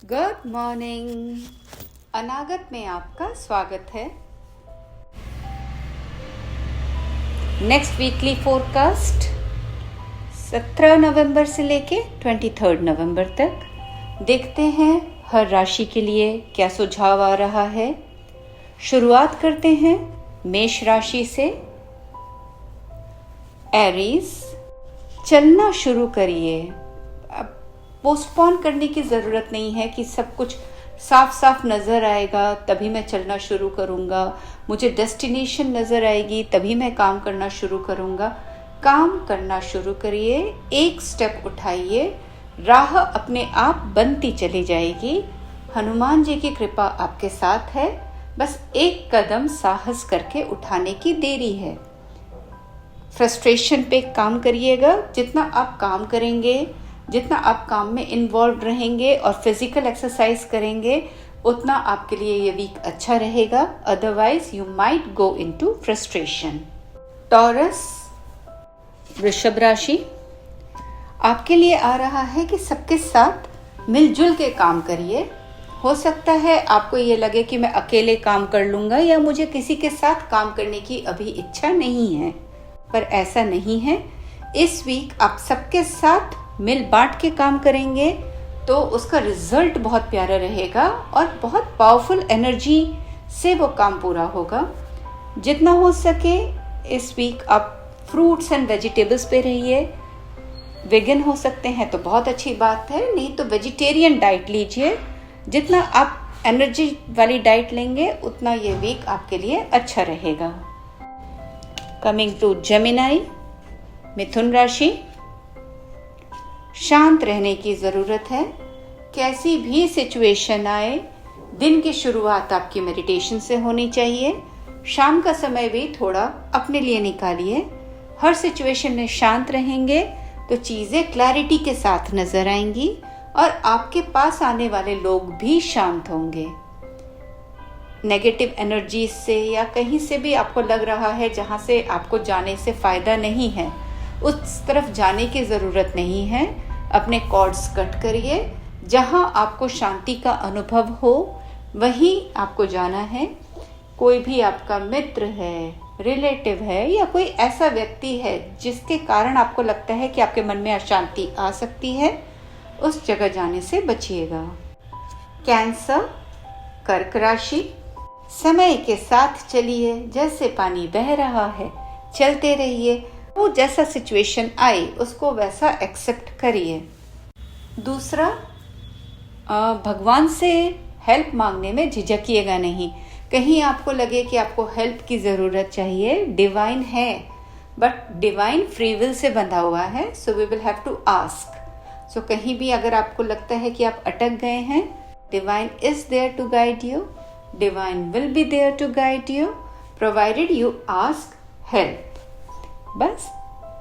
Good morning. अनागत में आपका स्वागत है। नेक्स्ट वीकली फोरकास्ट 17 नवंबर से लेके 23 नवंबर तक देखते हैं हर राशि के लिए क्या सुझाव आ रहा है। शुरुआत करते हैं मेष राशि से। एरीज, चलना शुरू करिए। अब पोस्टपोन करने की ज़रूरत नहीं है कि सब कुछ साफ साफ नज़र आएगा तभी मैं चलना शुरू करूँगा, मुझे डेस्टिनेशन नज़र आएगी तभी मैं काम करना शुरू करूँगा। काम करना शुरू करिए, एक स्टेप उठाइए, राह अपने आप बनती चली जाएगी। हनुमान जी की कृपा आपके साथ है, बस एक कदम साहस करके उठाने की देरी है। फ्रस्ट्रेशन पे काम करिएगा। जितना आप काम करेंगे, जितना आप काम में इन्वॉल्व रहेंगे और फिजिकल एक्सरसाइज करेंगे, उतना आपके लिए ये वीक अच्छा रहेगा। Otherwise you might go into frustration. Taurus, वृषभ राशि, आपके लिए आ रहा है कि सबके साथ मिलजुल के काम करिए। हो सकता है आपको ये लगे कि मैं अकेले काम कर लूँगा या मुझे किसी के साथ काम करने की अभी इच्छा नहीं है, पर ऐसा नहीं है। इस वीक आप सबके साथ मिल बांट के काम करेंगे तो उसका रिजल्ट बहुत प्यारा रहेगा और बहुत पावरफुल एनर्जी से वो काम पूरा होगा। जितना हो सके इस वीक आप फ्रूट्स एंड वेजिटेबल्स पे रहिए। वेगन हो सकते हैं तो बहुत अच्छी बात है, नहीं तो वेजिटेरियन डाइट लीजिए। जितना आप एनर्जी वाली डाइट लेंगे उतना ये वीक आपके लिए अच्छा रहेगा। कमिंग टू जेमिनाई, मिथुन राशि, शांत रहने की ज़रूरत है। कैसी भी सिचुएशन आए, दिन की शुरुआत आपकी मेडिटेशन से होनी चाहिए। शाम का समय भी थोड़ा अपने लिए निकालिए। हर सिचुएशन में शांत रहेंगे तो चीज़ें क्लैरिटी के साथ नजर आएंगी और आपके पास आने वाले लोग भी शांत होंगे। नेगेटिव एनर्जी से या कहीं से भी आपको लग रहा है जहाँ से आपको जाने से फ़ायदा नहीं है, उस तरफ जाने की ज़रूरत नहीं है। अपने कॉर्ड्स कट करिए। जहाँ आपको शांति का अनुभव हो वहीं आपको जाना है। कोई भी आपका मित्र है, रिलेटिव है या कोई ऐसा व्यक्ति है जिसके कारण आपको लगता है कि आपके मन में अशांति आ सकती है, उस जगह जाने से बचिएगा। कैंसर, कर्क राशि, समय के साथ चलिए। जैसे पानी बह रहा है चलते रहिए। वो जैसा सिचुएशन आए उसको वैसा एक्सेप्ट करिए। दूसरा, भगवान से हेल्प मांगने में झिझकिएगा नहीं। कहीं आपको लगे कि आपको हेल्प की ज़रूरत चाहिए, डिवाइन है but divine free will say बंधा हुआ है, so we will have to ask. So कहीं भी अगर आपको लगता है कि आप अटक गए हैं, divine is there to guide you, divine will be there to guide you provided you ask help. बस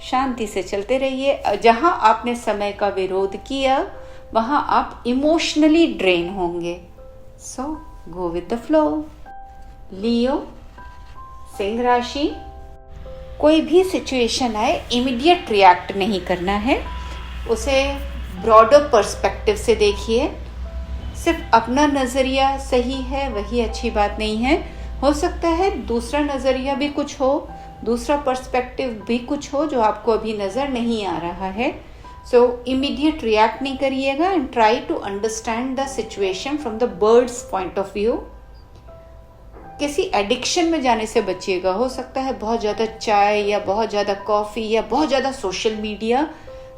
शांति से चलते रहिए। जहाँ आपने समय का विरोध किया वहाँ आप इमोशनली ड्रेन होंगे, सो गो विद द फ्लो। लियो, सिंह राशि, कोई भी सिचुएशन आए इमीडिएट रिएक्ट नहीं करना है, उसे ब्रॉडर पर्सपेक्टिव से देखिए। सिर्फ अपना नज़रिया सही है वही अच्छी बात नहीं है। हो सकता है दूसरा नज़रिया भी कुछ हो, दूसरा पर्सपेक्टिव भी कुछ हो जो आपको अभी नज़र नहीं आ रहा है। सो इमीडिएट रिएक्ट नहीं करिएगा and try to understand the situation from the birds point of view. किसी एडिक्शन में जाने से बचिएगा। हो सकता है बहुत ज़्यादा चाय या बहुत ज़्यादा कॉफ़ी या बहुत ज़्यादा सोशल मीडिया,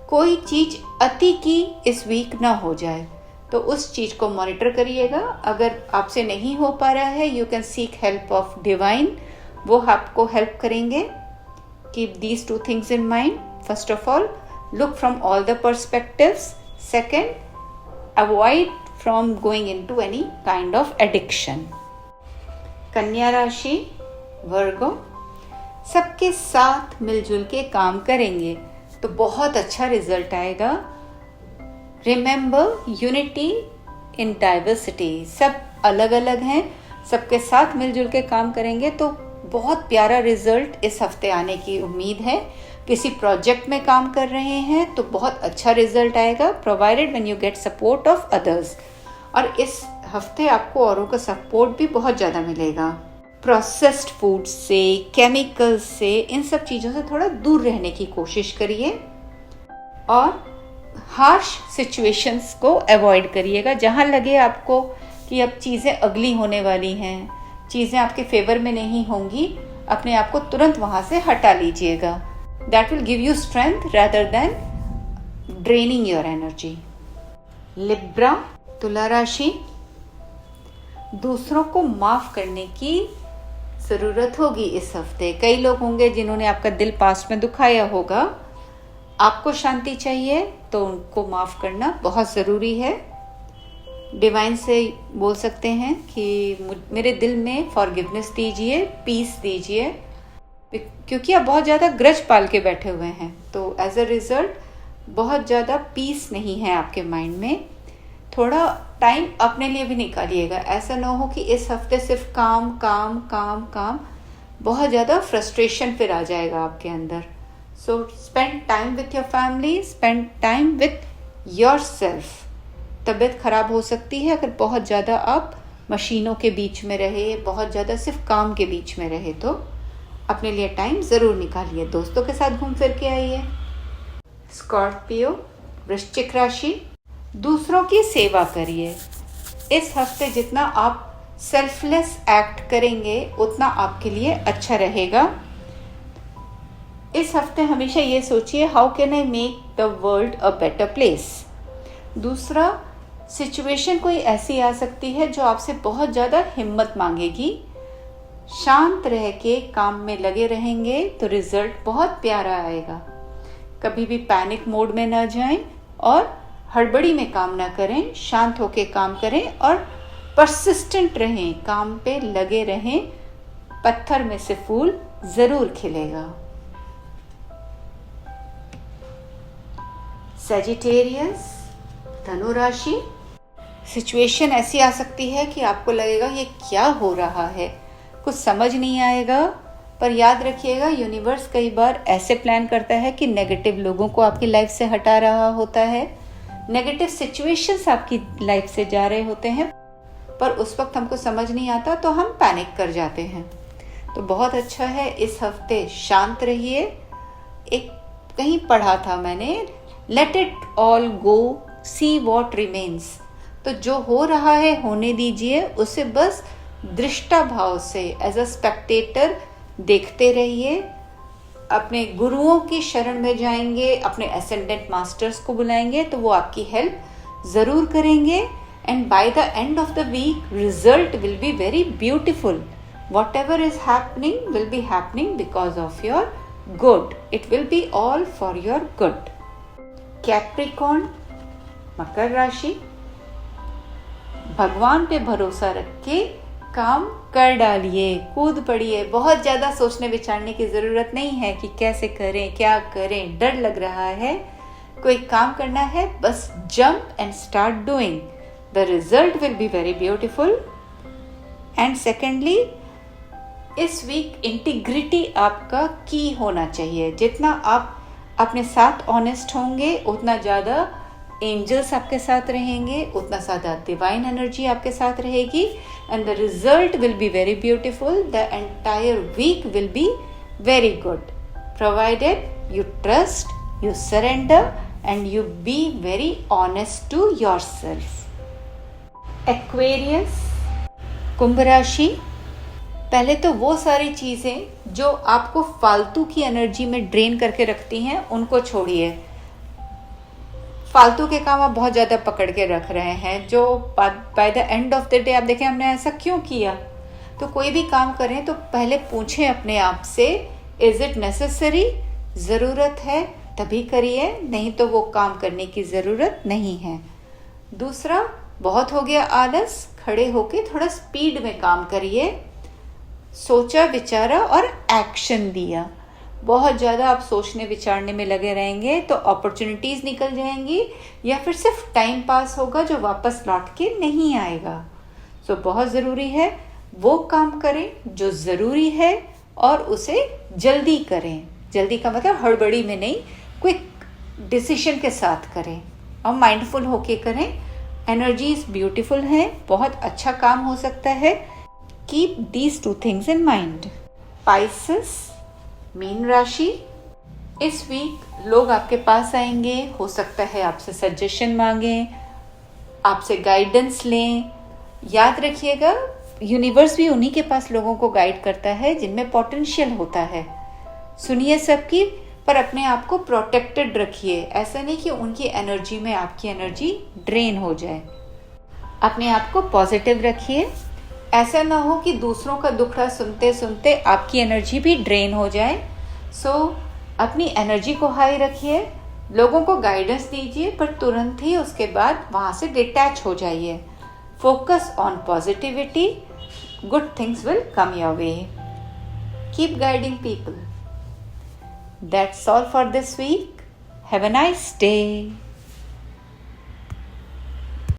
कोई चीज़ अति की इस वीक ना हो जाए, तो उस चीज़ को मॉनिटर करिएगा। अगर आपसे नहीं हो पा रहा है, you can seek help of divine, वो आपको हेल्प करेंगे। Keep these two things in mind. First of all, look from all the perspectives. Second, avoid from going into any kind of addiction. कन्या राशि, वर्गो, सबके साथ मिलजुल के काम करेंगे तो बहुत अच्छा रिजल्ट आएगा। रिमेंबर यूनिटी इन डाइवर्सिटी, सब अलग अलग हैं, सबके साथ मिलजुल के काम करेंगे तो बहुत प्यारा रिजल्ट इस हफ्ते आने की उम्मीद है। किसी प्रोजेक्ट में काम कर रहे हैं तो बहुत अच्छा रिजल्ट आएगा, provided when you get support of others. और इस हफ्ते आपको औरों का सपोर्ट भी बहुत ज़्यादा मिलेगा। प्रोसेस्ड फूड से, केमिकल्स से, इन सब चीज़ों से थोड़ा दूर रहने की कोशिश करिए और हार्श सिचुएशंस को अवॉइड करिएगा। जहाँ लगे आपको कि अब चीज़ें अगली होने वाली हैं, चीज़ें आपके फेवर में नहीं होंगी, अपने आप को तुरंत वहाँ से हटा लीजिएगा। That will give you strength rather than draining your energy. Libra, तुला राशि, दूसरों को माफ़ करने की ज़रूरत होगी इस हफ्ते। कई लोग होंगे जिन्होंने आपका दिल पास्ट में दुखाया होगा। आपको शांति चाहिए तो उनको माफ़ करना बहुत ज़रूरी है। डिवाइन से बोल सकते हैं कि मेरे दिल में फॉरगिवनेस दीजिए, पीस दीजिए, क्योंकि आप बहुत ज़्यादा ग्रज पाल के बैठे हुए हैं, तो एज अ रिज़ल्ट बहुत ज़्यादा पीस नहीं है आपके माइंड में। थोड़ा टाइम अपने लिए भी निकालिएगा। ऐसा ना हो कि इस हफ्ते सिर्फ काम काम काम काम, बहुत ज़्यादा फ्रस्ट्रेशन फिर आ जाएगा आपके अंदर। So spend time with your family, spend time with yourself. तबीयत ख़राब हो सकती है अगर बहुत ज़्यादा आप मशीनों के बीच में रहे, बहुत ज़्यादा सिर्फ काम के बीच में रहे, तो अपने लिए टाइम ज़रूर निकालिए। दोस्तों के साथ घूम फिर के आइए। स्कॉर्पियो, वृश्चिक राशि, दूसरों की सेवा करिए। इस हफ्ते जितना आप सेल्फलेस एक्ट करेंगे उतना आपके लिए अच्छा रहेगा। इस हफ्ते हमेशा ये सोचिए, how can I make the world a better place. दूसरा, सिचुएशन कोई ऐसी आ सकती है जो आपसे बहुत ज़्यादा हिम्मत मांगेगी। शांत रह के काम में लगे रहेंगे तो रिजल्ट बहुत प्यारा आएगा। कभी भी पैनिक मोड में ना जाएं और हड़बड़ी में काम ना करें, शांत होके काम करें और परसिस्टेंट रहें, काम पे लगे रहें। पत्थर में से फूल ज़रूर खिलेगा। सजिटेरियस, धनु राशि, सिचुएशन ऐसी आ सकती है कि आपको लगेगा ये क्या हो रहा है, कुछ समझ नहीं आएगा। पर याद रखिएगा, यूनिवर्स कई बार ऐसे प्लान करता है कि नेगेटिव लोगों को आपकी लाइफ से हटा रहा होता है, नेगेटिव सिचुएशंस आपकी लाइफ से जा रहे होते हैं, पर उस वक्त हमको समझ नहीं आता तो हम पैनिक कर जाते हैं। तो बहुत अच्छा है, इस हफ्ते शांत रहिए। एक कहीं पढ़ा था मैंने, let it all go, see what remains. तो जो हो रहा है होने दीजिए, उसे बस दृष्टा भाव से एज अ स्पेक्टेटर देखते रहिए। अपने गुरुओं की शरण में जाएंगे, अपने एसेंडेंट मास्टर्स को बुलाएंगे तो वो आपकी हेल्प ज़रूर करेंगे। And by the end of the week result will be very beautiful. Whatever is happening will be happening because of your good. It will be all for your good. Capricorn, मकर राशि, भगवान पे भरोसा रख के काम कर डालिए, कूद पड़िए। बहुत ज़्यादा सोचने विचारने की ज़रूरत नहीं है कि कैसे करें, क्या करें, डर लग रहा है, कोई काम करना है, बस jump and start doing. The result will be very beautiful. And secondly, इस वीक इंटीग्रिटी आपका की होना चाहिए। जितना आप अपने साथ ऑनेस्ट होंगे उतना ज़्यादा एंजल्स आपके साथ रहेंगे, उतना ज़्यादा डिवाइन एनर्जी आपके साथ रहेगी। And the result will be very beautiful. The entire week will be very good, provided you trust, you surrender and you be very honest to yourself. Aquarius, कुंभ राशि, पहले तो वो सारी चीज़ें जो आपको फालतू की एनर्जी में ड्रेन करके रखती हैं उनको छोड़िए। फालतू के काम आप बहुत ज़्यादा पकड़ के रख रहे हैं, जो bye the end of the day आप देखें हमने ऐसा क्यों किया। तो कोई भी काम करें तो पहले पूछें अपने आप से, इज इट नेसेसरी, ज़रूरत है तभी करिए, नहीं तो वो काम करने की ज़रूरत नहीं है। दूसरा, बहुत हो गया आलस, खड़े होके थोड़ा स्पीड में काम करिए। सोचा, विचारा और एक्शन दिया। बहुत ज़्यादा आप सोचने विचारने में लगे रहेंगे तो अपॉर्चुनिटीज़ निकल जाएंगी या फिर सिर्फ टाइम पास होगा जो वापस लौट के नहीं आएगा। सो बहुत ज़रूरी है वो काम करें जो ज़रूरी है और उसे जल्दी करें। जल्दी का मतलब हड़बड़ी में नहीं, क्विक डिसीजन के साथ करें और माइंडफुल होके करें। एनर्जीज ब्यूटीफुल है, बहुत अच्छा काम हो सकता है। Keep these 2 things in mind. Pisces, mean राशि, इस वीक लोग आपके पास आएंगे, हो सकता है आपसे सजेशन मांगें, आपसे गाइडेंस लें। याद रखिएगा, यूनिवर्स भी उन्हीं के पास लोगों को गाइड करता है जिनमें पोटेंशियल होता है। सुनिए सबकी, पर अपने आप को प्रोटेक्टेड रखिए। ऐसा नहीं कि उनकी एनर्जी में आपकी एनर्जी ड्रेन हो जाए। अपने आप को पॉजिटिव रखिए। ऐसा ना हो कि दूसरों का दुखड़ा सुनते सुनते आपकी एनर्जी भी ड्रेन हो जाए। अपनी एनर्जी को हाई रखिए, लोगों को गाइडेंस दीजिए, पर तुरंत ही उसके बाद वहाँ से डिटैच हो जाइए। Focus on positivity, good things will come your way. Keep guiding people. That's all for this week. Have a nice day.